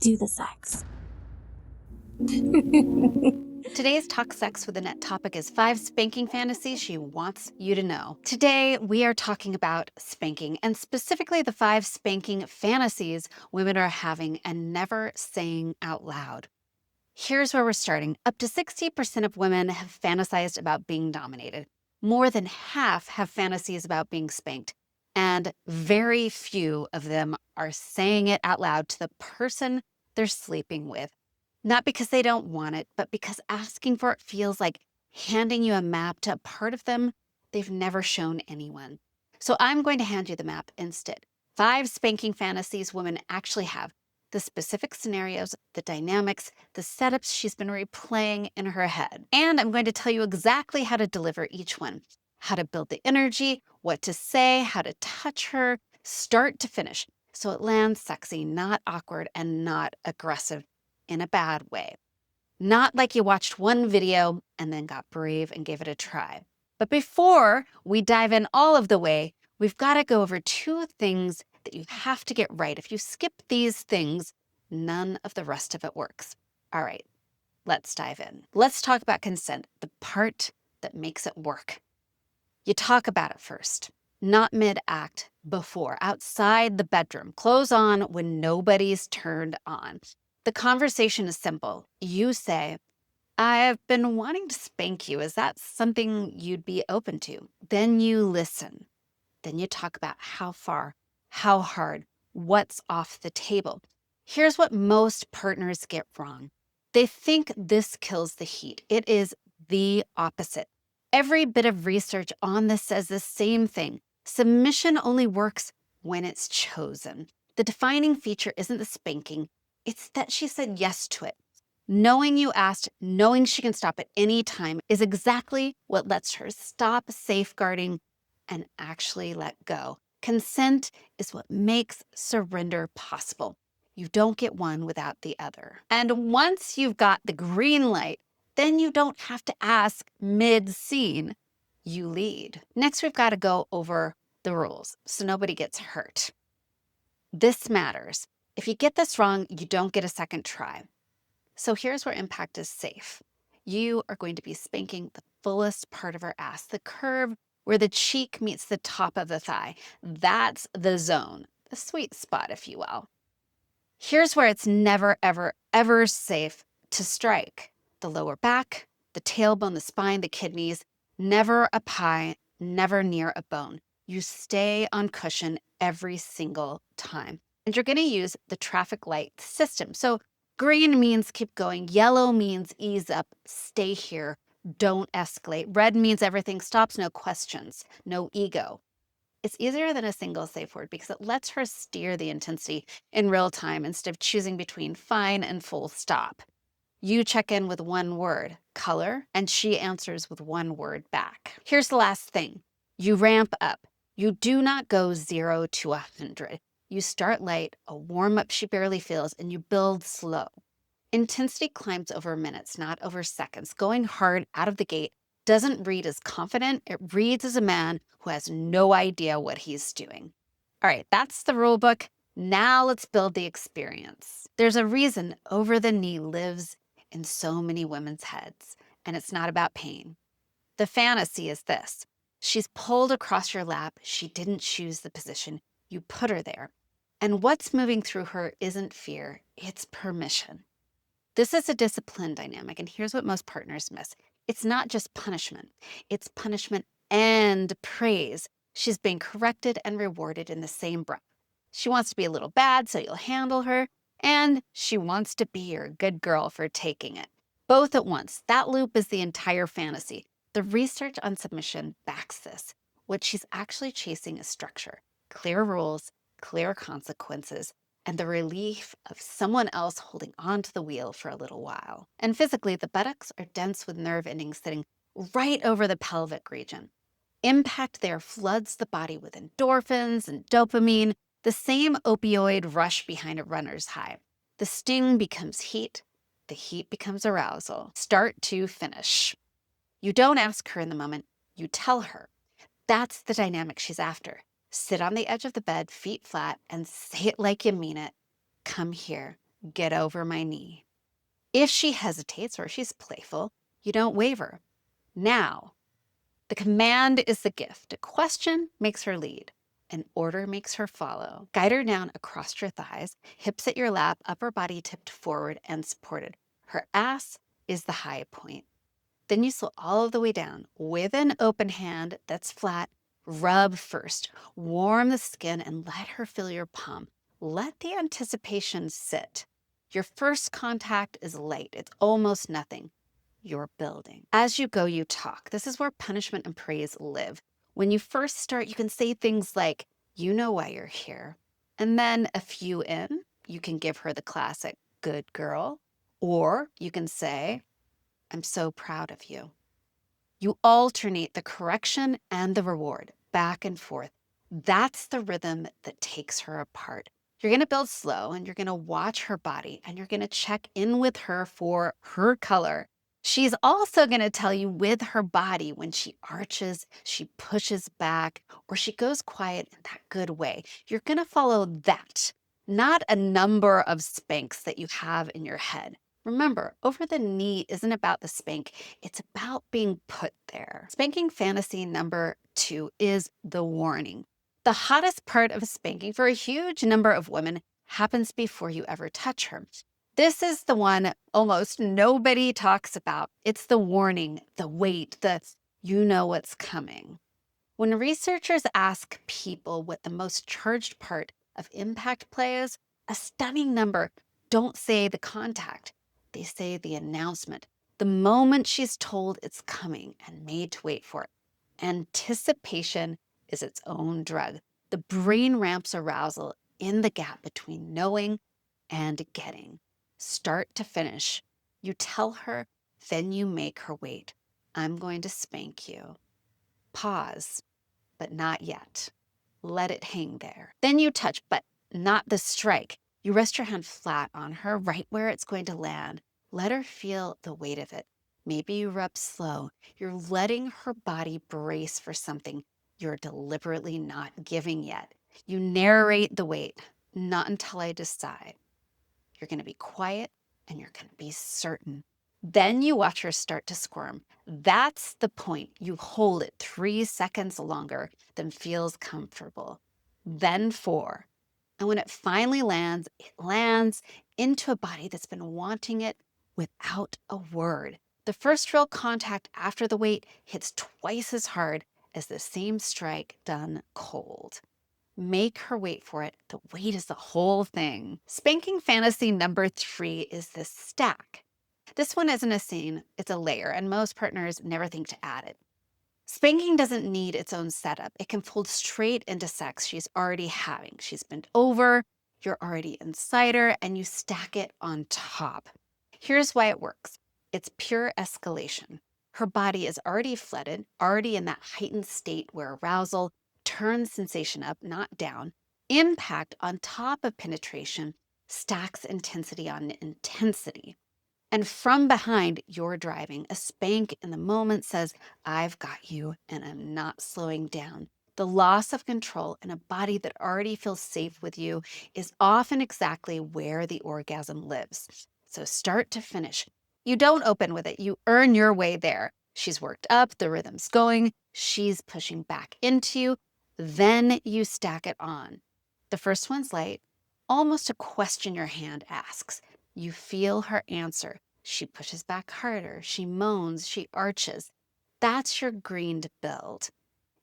Do the sex. Today's Talk Sex with Annette topic is 5 spanking fantasies she wants you to know. Today, we are talking about spanking, and specifically the 5 spanking fantasies women are having and never saying out loud. Here's where we're starting. Up to 60% of women have fantasized about being dominated. More than half have fantasies about being spanked. And very few of them are saying it out loud to the person they're sleeping with. Not because they don't want it, but because asking for it feels like handing you a map to a part of them they've never shown anyone. So I'm going to hand you the map instead. 5 spanking fantasies women actually have, the specific scenarios, the dynamics, the setups she's been replaying in her head. And I'm going to tell you exactly how to deliver each one, how to build the energy, what to say, how to touch her, start to finish, so it lands sexy, not awkward, and not aggressive in a bad way. Not like you watched one video and then got brave and gave it a try. But before we dive in all of the way, we've got to go over 2 things that you have to get right. If you skip these things, none of the rest of it works. All right, let's dive in. Let's talk about consent, the part that makes it work. You talk about it first, not mid-act, before, outside the bedroom, clothes on when nobody's turned on. The conversation is simple. You say, I've been wanting to spank you. Is that something you'd be open to? Then you listen. Then you talk about how far, how hard, what's off the table. Here's what most partners get wrong. They think this kills the heat. It is the opposite. Every bit of research on this says the same thing. Submission only works when it's chosen. The defining feature isn't the spanking, it's that she said yes to it. Knowing you asked, knowing she can stop at any time is exactly what lets her stop safeguarding and actually let go. Consent is what makes surrender possible. You don't get one without the other. And once you've got the green light, then you don't have to ask mid-scene. You lead. Next, we've got to go over the rules so nobody gets hurt. This matters. If you get this wrong, you don't get a second try. So here's where impact is safe. You are going to be spanking the fullest part of her ass, the curve where the cheek meets the top of the thigh. That's the zone, the sweet spot, if you will. Here's where it's never, ever, ever safe to strike. The lower back, the tailbone, the spine, the kidneys, never a pie, never near a bone. You stay on cushion every single time. And you're gonna use the traffic light system. So green means keep going, yellow means ease up, stay here, don't escalate. Red means everything stops, no questions, no ego. It's easier than a single safe word because it lets her steer the intensity in real time instead of choosing between fine and full stop. You check in with one word, color, and she answers with one word back. Here's the last thing. You ramp up. You do not go 0 to 100. You start light, a warm-up she barely feels, and you build slow. Intensity climbs over minutes, not over seconds. Going hard out of the gate doesn't read as confident. It reads as a man who has no idea what he's doing. All right, that's the rule book. Now let's build the experience. There's a reason over the knee lives in so many women's heads, and it's not about pain. The fantasy is this. She's pulled across your lap. She didn't choose the position. You put her there. And what's moving through her isn't fear, it's permission. This is a discipline dynamic, and here's what most partners miss. It's not just punishment. It's punishment and praise. She's being corrected and rewarded in the same breath. She wants to be a little bad, so you'll handle her, and she wants to be your good girl for taking it. Both at once. That loop is the entire fantasy. The research on submission backs this. What she's actually chasing is structure, clear rules, clear consequences, and the relief of someone else holding onto the wheel for a little while. And physically, the buttocks are dense with nerve endings sitting right over the pelvic region. Impact there floods the body with endorphins and dopamine, the same opioid rush behind a runner's high. The sting becomes heat, the heat becomes arousal, start to finish. You don't ask her in the moment, you tell her. That's the dynamic she's after. Sit on the edge of the bed, feet flat, and say it like you mean it. Come here. get over my knee. If she hesitates or she's playful, you don't waver. Now, the command is the gift. A question makes her lead. An order makes her follow. Guide her down across your thighs, hips at your lap, upper body tipped forward and supported. Her ass is the high point. Then you slow all of the way down with an open hand that's flat. Rub first, warm the skin, and let her feel your palm. Let the anticipation sit. Your first contact is light, it's almost nothing. You're building. As you go, you talk. This is where punishment and praise live. When you first start, you can say things like, you know why you're here. And then a few in, you can give her the classic, good girl. Or you can say, I'm so proud of you. You alternate the correction and the reward, back and forth. That's the rhythm that takes her apart. You're going to build slow and you're going to watch her body and you're going to check in with her for her color. She's also going to tell you with her body when she arches, she pushes back, or she goes quiet in that good way. You're going to follow that, not a number of spanks that you have in your head. Remember, over the knee isn't about the spank, it's about being put there. Spanking fantasy number 2 is the warning. The hottest part of spanking for a huge number of women happens before you ever touch her. This is the one almost nobody talks about. It's the warning, the wait, the you know what's coming. When researchers ask people what the most charged part of impact play is, a stunning number don't say the contact. They say the announcement, the moment she's told it's coming and made to wait for it. Anticipation is its own drug. The brain ramps arousal in the gap between knowing and getting. Start to finish. You tell her, then you make her wait. I'm going to spank you. Pause, but not yet. Let it hang there. Then you touch, but not the strike. You rest your hand flat on her, right where it's going to land. Let her feel the weight of it. Maybe you rub slow. You're letting her body brace for something you're deliberately not giving yet. You narrate the weight, not until I decide. You're going to be quiet and you're going to be certain. Then you watch her start to squirm. That's the point. You hold it 3 seconds longer than feels comfortable. Then 4. And when it finally lands, it lands into a body that's been wanting it without a word. The first real contact after the wait hits twice as hard as the same strike done cold. Make her wait for it. The wait is the whole thing. Spanking fantasy number 3 is the stack. This one isn't a scene, it's a layer, and most partners never think to add it. Spanking doesn't need its own setup. It can fold straight into sex she's already having. She's bent over, you're already inside her, and you stack it on top. Here's why it works. It's pure escalation. Her body is already flooded, already in that heightened state where arousal turns sensation up, not down. Impact on top of penetration stacks intensity on intensity. And from behind, you're driving. A spank in the moment says, I've got you and I'm not slowing down. The loss of control in a body that already feels safe with you is often exactly where the orgasm lives. So start to finish. You don't open with it, you earn your way there. She's worked up, the rhythm's going, she's pushing back into you. Then you stack it on. The first one's light, almost a question your hand asks. You feel her answer. She pushes back harder. She moans. She arches. That's your green to build.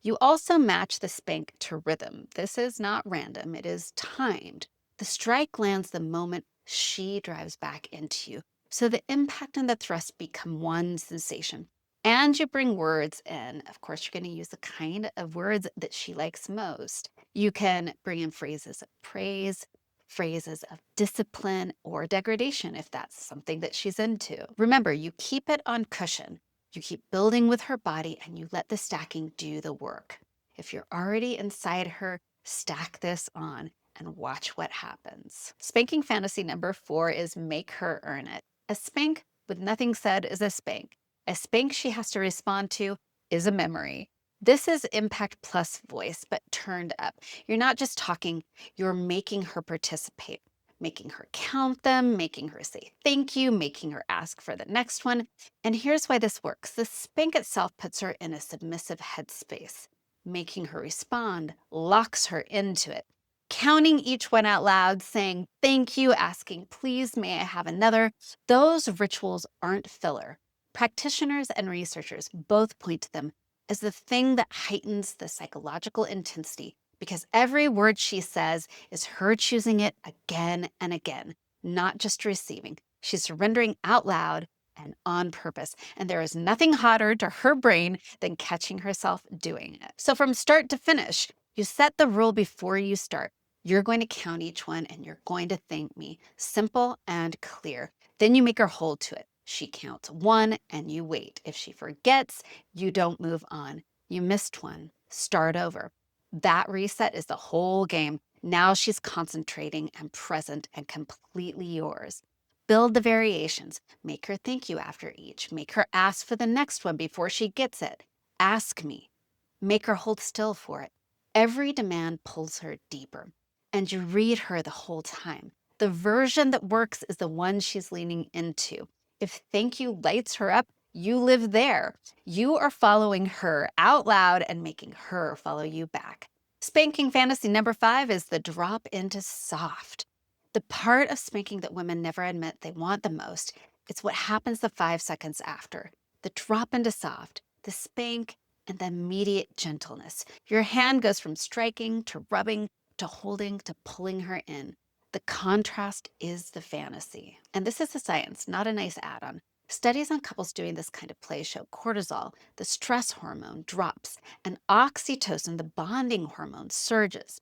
You also match the spank to rhythm. This is not random. It is timed. The strike lands the moment she drives back into you. So the impact and the thrust become one sensation. And you bring words in. Of course, you're going to use the kind of words that she likes most. You can bring in phrases of praise, phrases of discipline or degradation if that's something that she's into. Remember, you keep it on cushion. You keep building with her body and you let the stacking do the work. If you're already inside her, stack this on and watch what happens. Spanking fantasy number 4 is make her earn it. A spank with nothing said is a spank. A spank she has to respond to is a memory. This is impact plus voice, but turned up. You're not just talking, you're making her participate. making her count them, making her say thank you, making her ask for the next one. And here's why this works. The spank itself puts her in a submissive headspace. Making her respond locks her into it. Counting each one out loud, saying thank you, asking please, may I have another, those rituals aren't filler. Practitioners and researchers both point to them as the thing that heightens the psychological intensity because every word she says is her choosing it again and again, not just receiving. She's surrendering out loud and on purpose. And there is nothing hotter to her brain than catching herself doing it. So from start to finish, you set the rule before you start. You're going to count each one and you're going to thank me. Simple and clear. Then you make her hold to it. She counts one and you wait. If she forgets, you don't move on. You missed one. Start over. That reset is the whole game. Now she's concentrating and present and completely yours. Build the variations. Make her thank you after each. Make her ask for the next one before she gets it. Ask me. Make her hold still for it. Every demand pulls her deeper. And you read her the whole time. The version that works is the one she's leaning into. If thank you lights her up, you live there. You are following her out loud and making her follow you back. Spanking fantasy number 5 is the drop into soft. The part of spanking that women never admit they want the most, it's what happens the 5 seconds after. The drop into soft, the spank, and the immediate gentleness. Your hand goes from striking to rubbing to holding to pulling her in. The contrast is the fantasy. And this is the science, not a nice add-on. Studies on couples doing this kind of play show cortisol, the stress hormone, drops, and oxytocin, the bonding hormone, surges.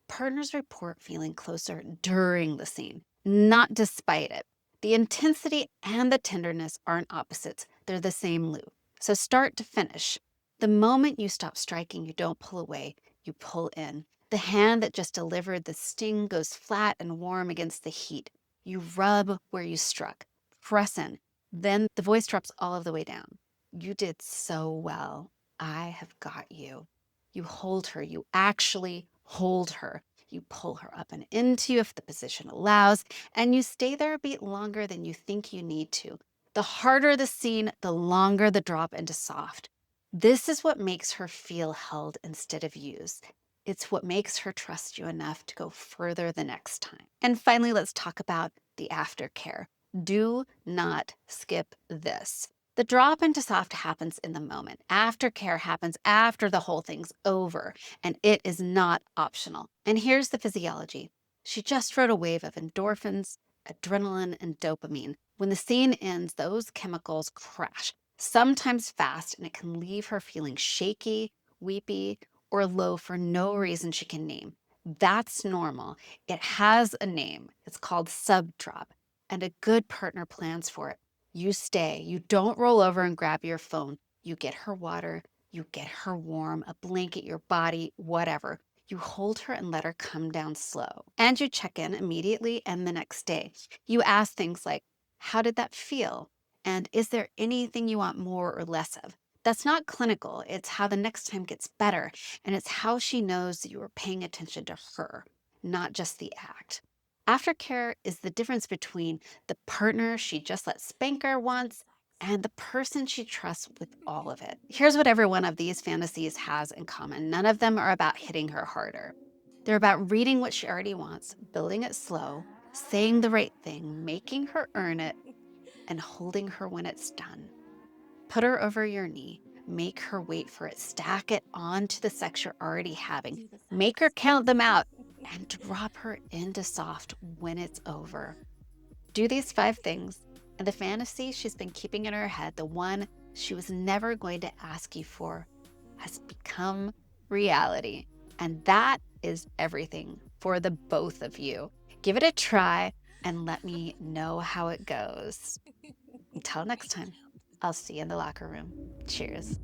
Partners report feeling closer during the scene, not despite it. The intensity and the tenderness aren't opposites, they're the same loop. So start to finish. The moment you stop striking, you don't pull away, you pull in. The hand that just delivered the sting goes flat and warm against the heat. You rub where you struck, press in. Then the voice drops all of the way down. You did so well. I have got you. You hold her. You actually hold her. You pull her up and into you if the position allows, and you stay there a beat longer than you think you need to. The harder the scene, the longer the drop into soft. This is what makes her feel held instead of used. It's what makes her trust you enough to go further the next time. And finally, let's talk about the aftercare. Do not skip this. The drop into soft happens in the moment. Aftercare happens after the whole thing's over, and it is not optional. And here's the physiology. She just rode a wave of endorphins, adrenaline, and dopamine. When the scene ends, those chemicals crash, sometimes fast, and it can leave her feeling shaky, weepy, or low for no reason she can name. That's normal. It has a name. It's called subdrop, and a good partner plans for it. You stay. You don't roll over and grab your phone. You get her water. You get her warm, a blanket, your body, whatever. You hold her and let her come down slow. And you check in immediately and the next day. You ask things like, how did that feel? And is there anything you want more or less of? That's not clinical. It's how the next time gets better. And it's how she knows that you are paying attention to her, not just the act. Aftercare is the difference between the partner she just let spank her once and the person she trusts with all of it. Here's what every one of these fantasies has in common. None of them are about hitting her harder. They're about reading what she already wants, building it slow, saying the right thing, making her earn it, and holding her when it's done. Put her over your knee. Make her wait for it. Stack it onto the sex you're already having. Make her count them out and drop her into soft when it's over. Do these 5 things, and the fantasy she's been keeping in her head, the one she was never going to ask you for, has become reality. And that is everything for the both of you. Give it a try and let me know how it goes. Until next time, I'll see you in the locker room. Cheers.